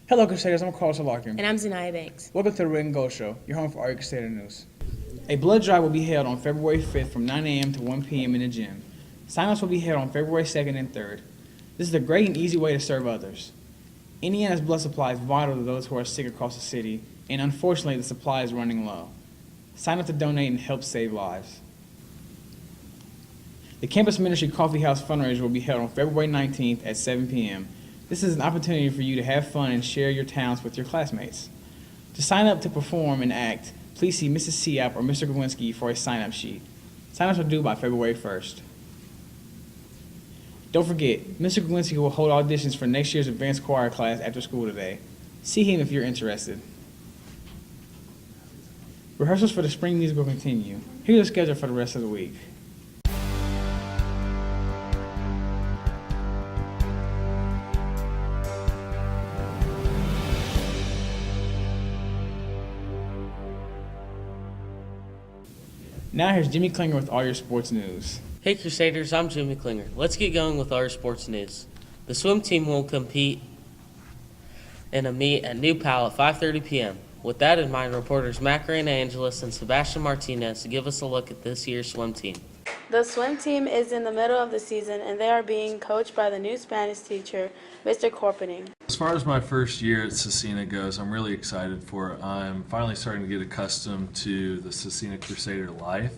Hello, Crusaders. I'm Carlos Larkin. And I'm Zanaya Banks. Welcome to the Red and Gold Show, your home for all your Crusader news. A blood drive will be held on February 5th from 9 a.m. to 1 p.m. in the gym. Sign-ups will be held on February 2nd and 3rd. This is a great and easy way to serve others. Indiana's blood supply is vital to those who are sick across the city, and unfortunately, the supply is running low. Sign up to donate and help save lives. The Campus Ministry Coffee House fundraiser will be held on February 19th at 7 p.m. This is an opportunity for you to have fun and share your talents with your classmates. To sign up to perform and act, please see Mrs. Siap or Mr. Gawinski for a sign-up sheet. Sign-ups are due by February 1st. Don't forget, Mr. Gawinski will hold auditions for next year's advanced choir class after school today. See him if you're interested. Rehearsals for the spring music will continue. Here's the schedule for the rest of the week. Now here's Jimmy Klinger with all your sports news. Hey Crusaders, I'm Jimmy Klinger. Let's get going with our sports news. The swim team will compete in a meet at New Pal at 5:30 p.m. With that in mind, reporters Macarena Angeles and Sebastian Martinez give us a look at this year's swim team. The swim team is in the middle of the season, and they are being coached by the new Spanish teacher, Mr. Corpening. As far as my first year at Cecina goes, I'm really excited for it. I'm finally starting to get accustomed to the Cecina Crusader life.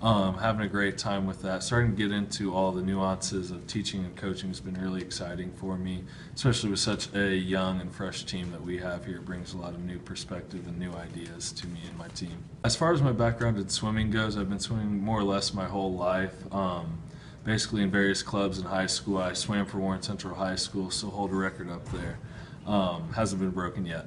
Having a great time with that. Starting to get into all the nuances of teaching and coaching has been really exciting for me, especially with such a young and fresh team that we have here. It brings a lot of new perspective and new ideas to me and my team. As far as my background in swimming goes, I've been swimming more or less my whole life. Basically in various clubs in high school. I swam for Warren Central High School, still hold a record up there. Hasn't been broken yet.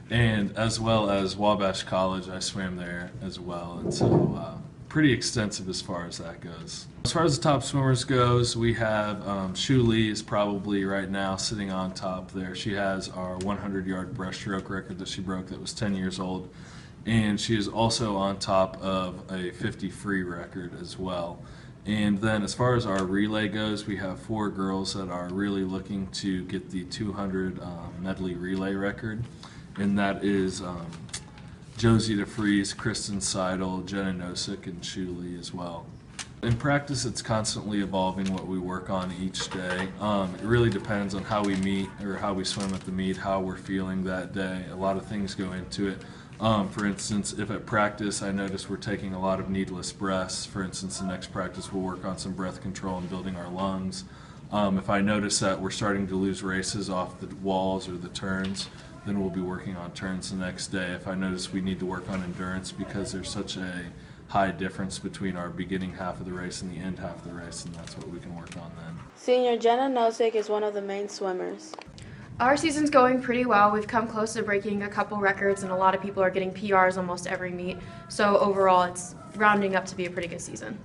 And as well as Wabash College, I swam there as well. And so pretty extensive as far as that goes. As far as the top swimmers goes, we have Shu Lee is probably right now sitting on top there. She has our 100-yard breaststroke record that she broke that was 10 years old. And she is also on top of a 50 free record as well. And then as far as our relay goes, we have 4 girls that are really looking to get the 200 medley relay record. And that is Josie DeFries, Kristen Seidel, Jenna Nosik, and Shu Lee as well. In practice, it's constantly evolving what we work on each day. It really depends on how we meet or how we swim at the meet, how we're feeling that day. A lot of things go into it. For instance, if at practice I notice we're taking a lot of needless breaths, for instance, the next practice we'll work on some breath control and building our lungs. If I notice that we're starting to lose races off the walls or the turns, then we'll be working on turns the next day. If I notice we need to work on endurance because there's such a high difference between our beginning half of the race and the end half of the race, and that's what we can work on then. Senior Jenna Nosik is one of the main swimmers. Our season's going pretty well. We've come close to breaking a couple records, and a lot of people are getting PRs almost every meet. So overall, it's rounding up to be a pretty good season.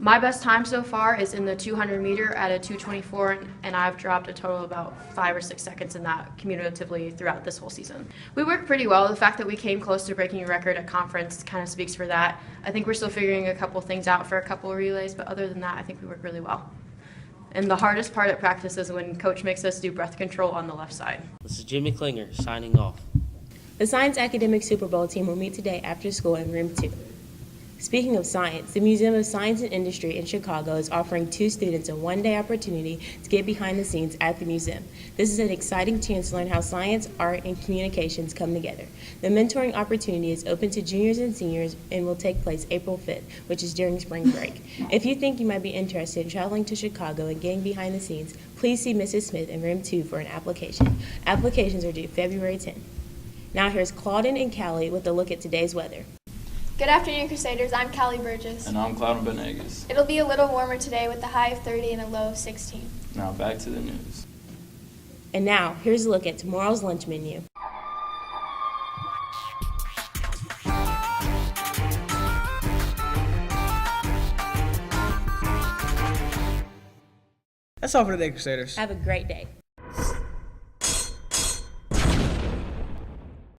My best time so far is in the 200 meter at a 2:24, and I've dropped a total of about 5 or 6 seconds in that cumulatively throughout this whole season. We work pretty well. The fact that we came close to breaking a record at conference kind of speaks for that. I think we're still figuring a couple things out for a couple relays, but other than that, I think we work really well. And the hardest part at practice is when coach makes us do breath control on the left side. This is Jimmy Klinger signing off. The Science Academic Super Bowl team will meet today after school in room 2. Speaking of science, the Museum of Science and Industry in Chicago is offering 2 students a one-day opportunity to get behind the scenes at the museum. This is an exciting chance to learn how science, art, and communications come together. The mentoring opportunity is open to juniors and seniors and will take place April 5th, which is during spring break. If you think you might be interested in traveling to Chicago and getting behind the scenes, please see Mrs. Smith in room 2 for an application. Applications are due February 10th. Now here's Claudine and Callie with a look at today's weather. Good afternoon, Crusaders. I'm Callie Burgess. And I'm Cloudon Benegas. It'll be a little warmer today with a high of 30 and a low of 16. Now back to the news. And now, here's a look at tomorrow's lunch menu. That's all for today, Crusaders. Have a great day.